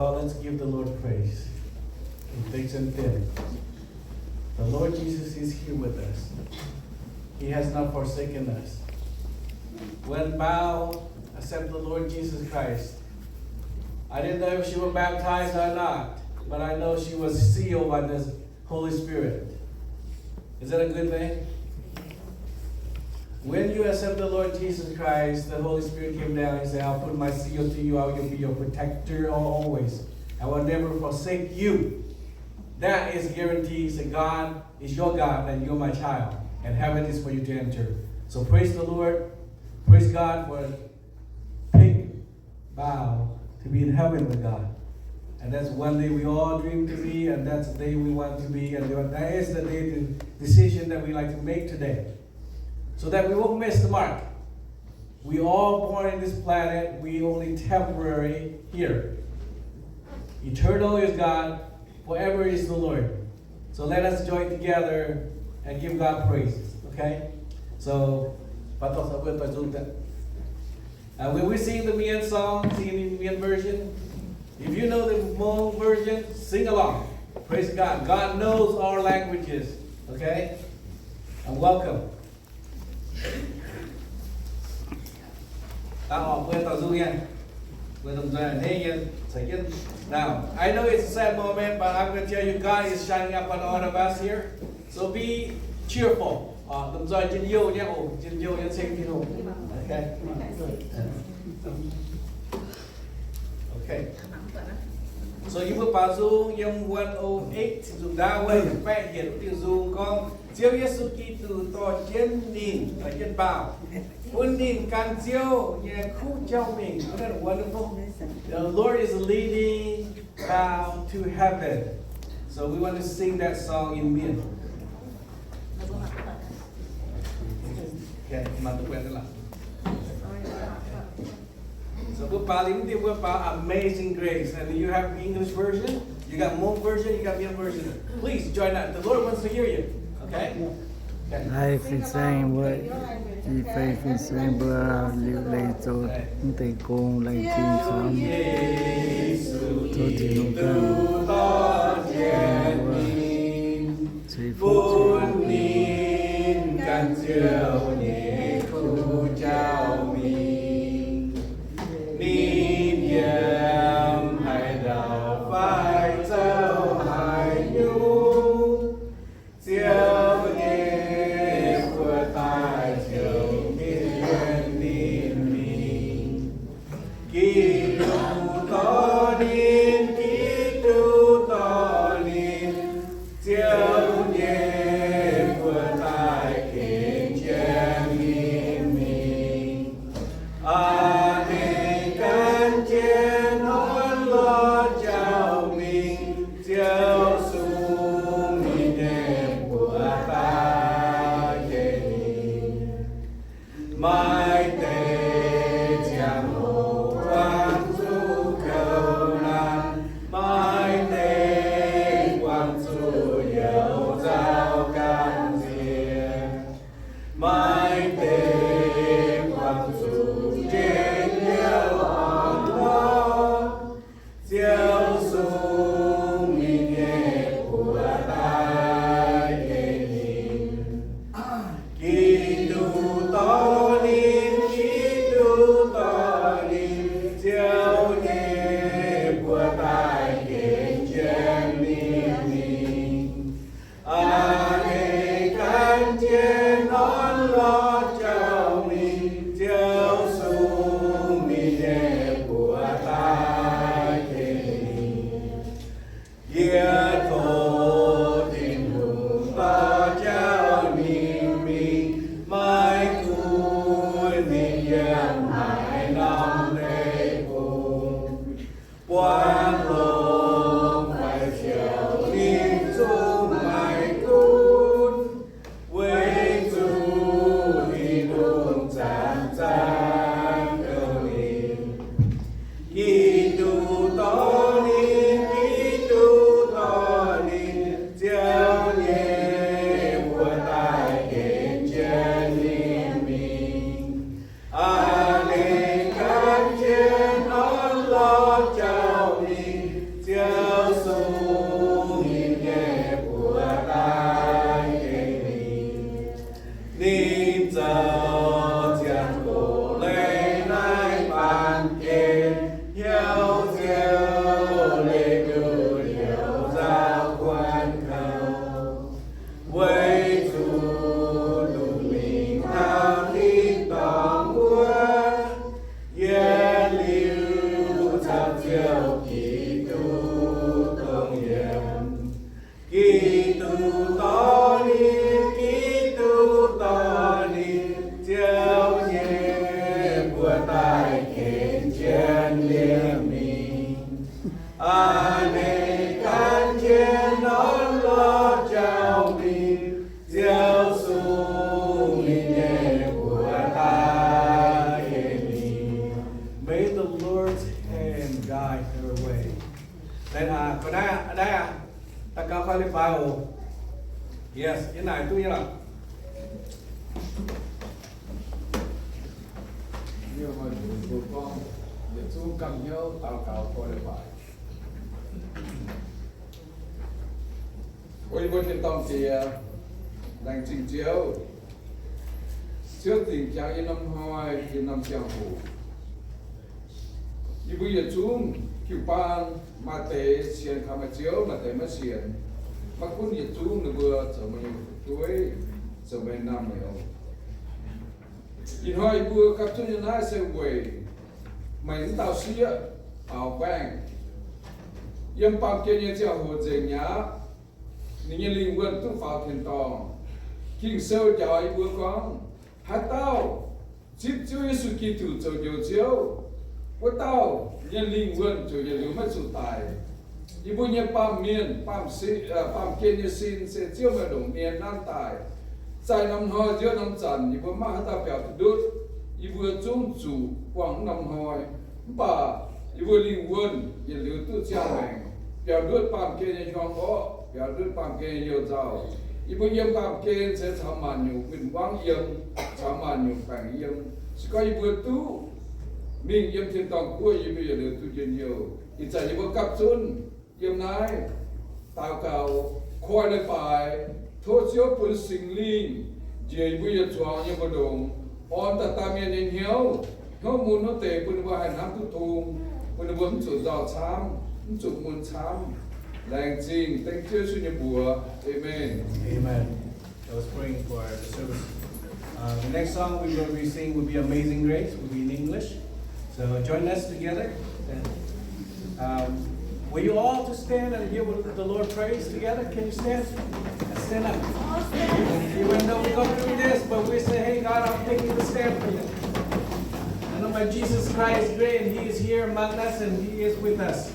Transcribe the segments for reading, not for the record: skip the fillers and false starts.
Let's give the Lord praise in thick and thin. The Lord Jesus is here with us. He has not forsaken us. When Bao accepted the Lord Jesus Christ, I didn't know if she was baptized or not, but I know she was sealed by the Holy Spirit. Is that a good thing? When you accept the Lord Jesus Christ, the Holy Spirit came down and said, I'll put my seal to you. I will be your protector always. I will never forsake you. That is guarantees that God is your God and you're my child. And heaven is for you to enter. So praise the Lord. Praise God for pick Bao to be in heaven with God. And that's one day we all dream to be, and that's the day we want to be. And that is the day, the decision that we like to make today. So that we won't miss the mark. We all born in this planet, we only temporary here. Eternal is God, forever is the Lord. So let us join together and give God praises, okay? So, when we sing the Mien song, sing in the Mien version, if you know the Hmong version, sing along. Praise God. God knows our languages, okay? And welcome. Now, I know it's a sad moment, but I'm going to tell you God is shining up on all of us here. So be cheerful. Okay? Okay. So you will pass Iu-mienh Ziouv-weic Cengx con Ziouv Giêsu Kitô to trên nín ở trên bào. Quân nín can Ziouv nhà khu châu mình. Isn't that wonderful? The Lord is leading Bao to heaven. So we want to sing that song in Mien. Okay, so Amazing Grace. And you have English version, you got Hmong version, you got Mien version. Please join us. The Lord wants to hear you. Okay? Hai fin-Saeng với E Fei fin-Saeng bữa liu lấy cho tây công lấy kinh sám cho thì nông dân chỉ phụ nín can chiều nhẹ khu chào mình nín yếm hai đầu vai châu hai nhung chiều nhẹ của tai chiều thiên nín mình kỳ tu to nín kỳ tu to nín chiều nhẹ của tai kính chen nín mình anh can chen hôn lo chào mình chiều xuống mình đẹp của ta kề mai tề chàng hồ quang du cầu nan mai tề quang du dấu giao can diệt mai tề quang du trên nhiều hòn lo chiều xuống mình đẹp của ta kề kỳ tu to nín kỳ tu to nín chiều nhẹ của tai kính chen nín mình anh can chen nón lo chào mình chiều xuống mình đẹp của ta kia thổ tình hùng to chào mình mai cuối mình yếm hai năm lễ cùng quán lông phải chiều nín dung mai cún với du đi đúng chán chán cầu nín kỳ tu to nín kỳ tu to nín chiều nhẹ của tai kính chen nín mình anh can chen nón lo chào mình Ane can chiến non lo chào mi Diệu su mi nhẹ của ta mi. May the Lord's hand guide her way. Đây là còn đây à ta cao khoai lên Bible. Yes, cái này tôi là nhiều mà của con để chung cầm nhau tao cáo coi lại bài ôi bữa trên tông thì đang trình chiếu trước tình trạng in năm hai in năm giang hồ như bây giờ chúng kiểu ban mà tế xiên khám chiếu mà tế mà xiên mà cũng như chúng nó vừa trở mình tuổi trở mình năm này không in hai vừa các chú nhân hai sẽ về mình tao xía ảo bang yếm bám kia như chiều hồ dễ nhá nên linh quân tu pháo thiên tòng kinh sâu chào ai vừa con hát tao chip Chúa Giêsu Kitô cho nhiều chiếu với tao nhân linh quân cho nhiều liu mất sự tài y bu như bám miền bám kia như xin sẽ chiếu mà đồng miền nan tài sai năm hoa giữa năm trần y bu mà hát tao bèo đốt y vừa trung chủ quảng năm hoa bà y vừa linh quân y liu tu chiang mengh bèo đốt bám kia như con có bèo đốt bám kia nhiều giàu y bu yếm bám kia sẽ chăm màn nhiều bình quang yếm chăm màn nhiều cảnh yếm chỉ có y vừa tu mình yếm thiên tòng cuối y bây giờ liu tu chuyện nhiều y chạy y vừa cặp chun yếm này tao cầu khôi lên phải thốt chiếu bún sinh linh dễ bây giờ choáng như một đồng on ta miền in hiếu hiếu muốn nó tệ bún vào hành ham tu thùng bún bún chủ giàu chám chủ muốn chám lành trình tên chưa suy nhập bùa amen. Amen. I was praying for the service. The next song we will be singing will be Amazing Grace, will be in English. So join us together. Will you all to stand and hear what the Lord prays together? Can you stand? Stand up. Even though we go through this, but we say, hey God, I'm taking the stand for you. I know my Jesus Christ is great and He is here among us and He is with us.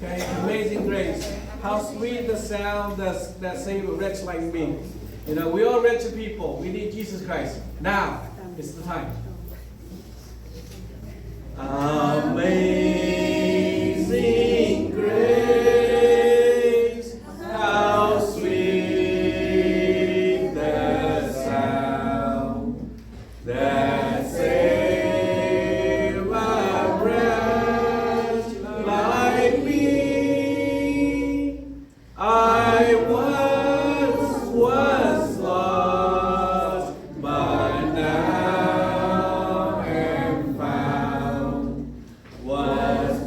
Okay, Amazing Grace. How sweet the sound that saved a wretch like me. You know, we all wretched people. We need Jesus Christ. Now is the time. Amazing grace, how sweet the sound that saved a wretch like me. I once was lost, but now am found. Was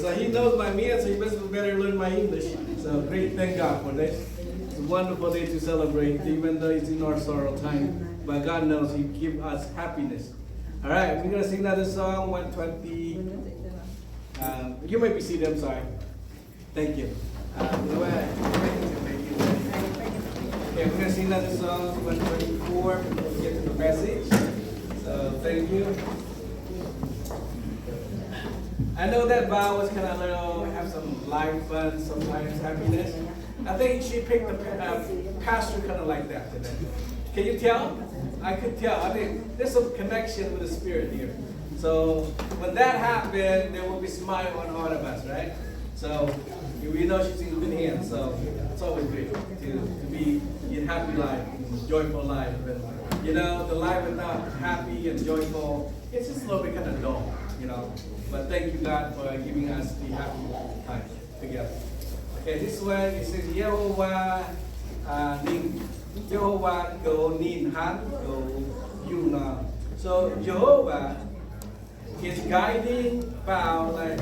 So he knows my Mia, so he better learn my English. So great, thank God for this. It's a wonderful day to celebrate, even though it's in our sorrow time. But God knows He gives us happiness. All right, we're gonna sing another song, 120. You might be seated. I'm sorry. Thank you. Okay, we're gonna sing another song, 124. Before we get to the message. So thank you. I know that Bao was kind of have some live fun, sometimes happiness. I think she picked the pastor kind of like that today. Can you tell? I could tell. I think there's some connection with the Spirit here. So when that happened, there will be smile on all of us, right? So we know she's in good hands. So it's always great to be in happy life, joyful life. And, you know, the life without happy and joyful, it's just a little bit kind of dull, you know. But thank you, God, for giving us the happy time together. Okay, this one it says Jehovah go nin han go yuna. So Jehovah is guiding Bao like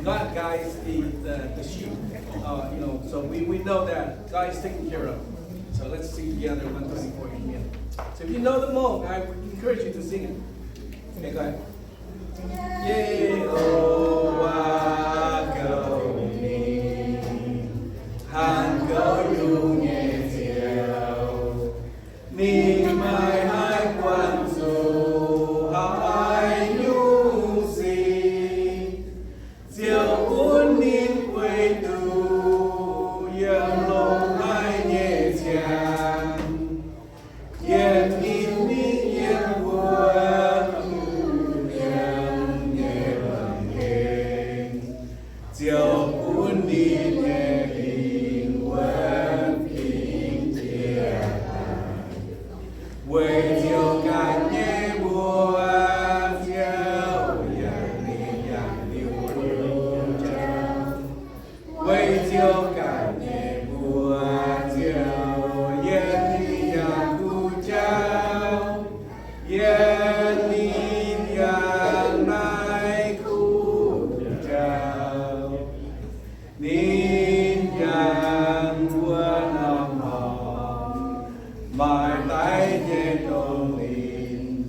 God guides the sheep. You know, so we know that God is taking care of. So let's sing together 124 again. So if you know the mong, I would encourage you to sing it. Okay, go ahead. Jehovah go nin han go yuna jiao ni mai hai quan zu hai yu si jiao un nin quay tu yang long hai nhẹ chàng yên in mi yên buồn Diệu quân đi nhẹ bình quân bình thiện Quê diệu cả nhẹ buồn diệu yang ni yang liu liu chang Quê diệu cả nhẹ buồn diệu yang ni yang cu chao Yang ni yang nai cu chao Nín nhang quân âm hồng Mai tái trên đồng nín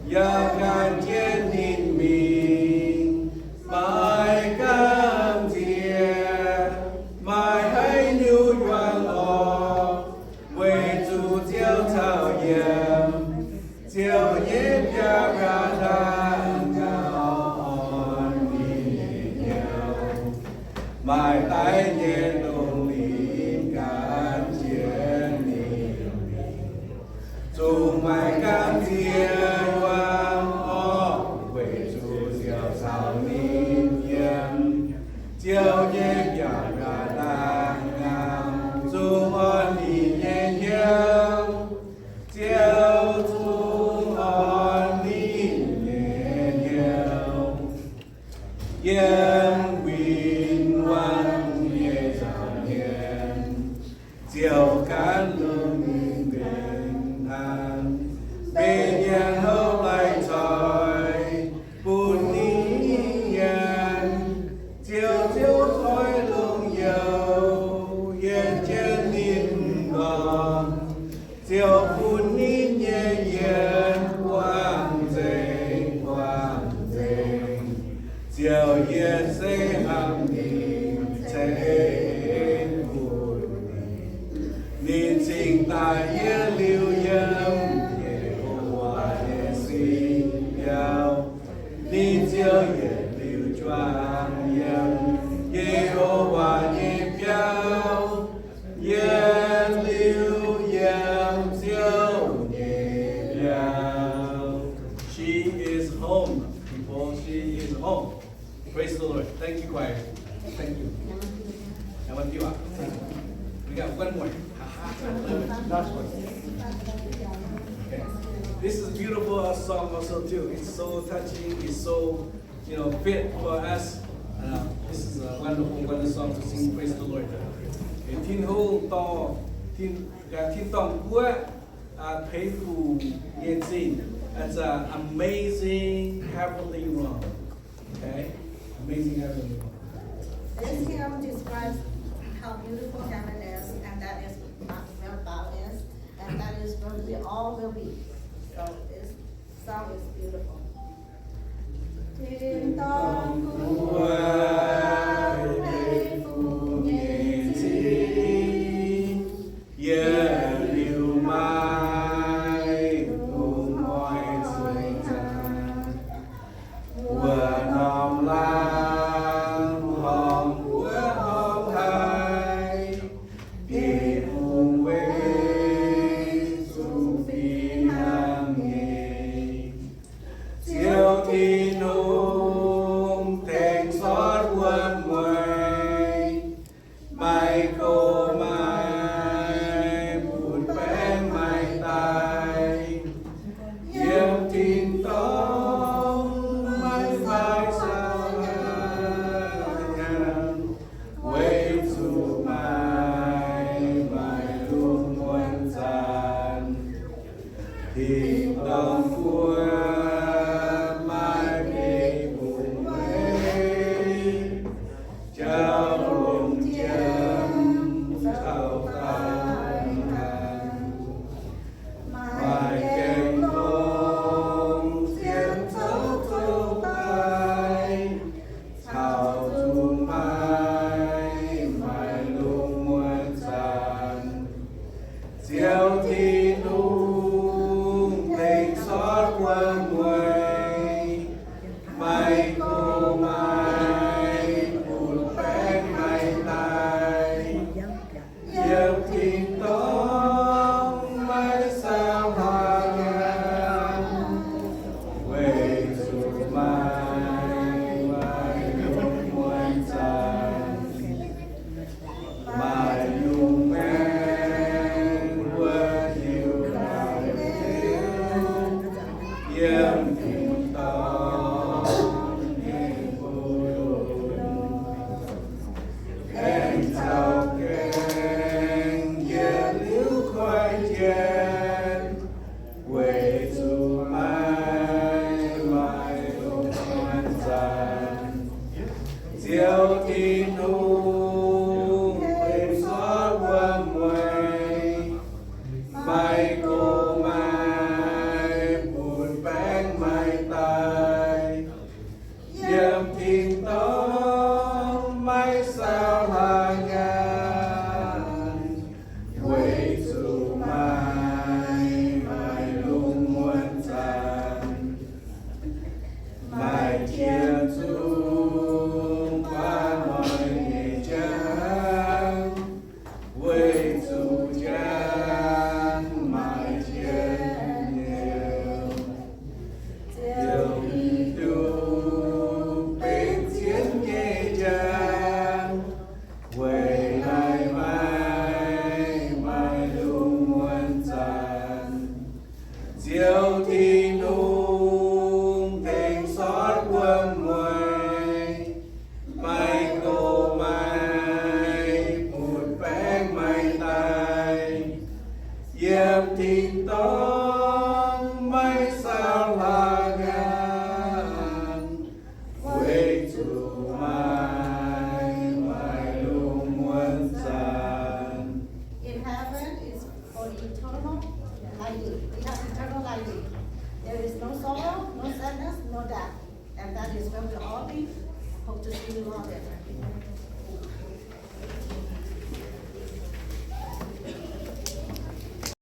Gia gan trên nín mình Mai cam thiệt Mai hãy nhu doan lò Quê chú chiếu thảo yếm Chiếu yếm gia ra đàn Mai tái nhiên đồng lín cán chiến niệm Dù mai cam thiên quang ho Quê chú diệu sao nín yếm Chiếu nhếp giả ra đàn ngam Dù hòn nín nhẹ nhau Chiếu dù hòn nín nhẹ nhau Yếm Diệu cán lương bình bình an Bên yên hậu lại trời Bùn ní yên Diệu diệu thôi lương dầu Yên trên nín gòn Diệu bùn ní nhẹ yên Quang dình Diệu yên sẽ hàm nín thế Nín sinh tài yên lưu yếm Jehovah si yao Nín diệu yên lưu choang yếm Jehovah nhịp yao Yên lưu yếm diệu nhịp yao She is home, people. She is home. Praise the Lord. Thank you, choir. Thank you. I want you up. We got one more. Last one. Okay. This is a beautiful song also too. It's so touching. It's so, you know, fit for us. This is a wonderful song to sing. Praise the Lord. Thiên hô to, thiên tòng của thấy phù yên xin. It's an amazing heavenly realm. Okay, amazing heavenly realm. This hymn describes how beautiful heaven is, and that is where God is, and that is where we all will be. So this song is beautiful. Tin tông của thầy phụ nhị chi, yeah, liu mai cùng mọi người vừa nòng lan hồng của hồng hai kỳ hùng quê dù phi nam nghề chiều thì nung thành xót quân mây mai cô mai buồn bén mai tai yêu tin tông mai vai sao nhàn quê dù mai mai luôn muôn gian thì tông của mai đi buồn quê trao lùng chân trao tay mai kênh không thiên thấu thâu tay thảo thu mai mai lùng muôn gian diệu thi nung tình xót quân nguôi mai cô mai buồn bén mai tai yêu tin tông mai sao hoa ngàn quê dù mai mai luôn muôn gian mai nhung men quên yêu lại yêu tin tông nghe vô đồn em chào kênh yeah liu khoai chen quê dù mai mai luôn muôn gian diệu thi nung bên xót quân mây mai cô mai buồn bén mai tai yếm tin tông mai sao là ngàn quê dù mai mai luôn muôn gian mai thiên dung qua mọi nghề trang quê dù trang mai thiên nhiều điều đi tu bên chiến nghề trang quê lại mai mai luôn muôn gian diệu thi nung tình xót quân nguôi mai cô mai buồn bén mai tai yếm tin tông mai sao là ngàn quê dù mai mai luôn muôn gian. In heaven is for eternal life. We have eternal life. There is no sorrow, no sadness, no death. And that is where we'll all be. Hope to see you all there.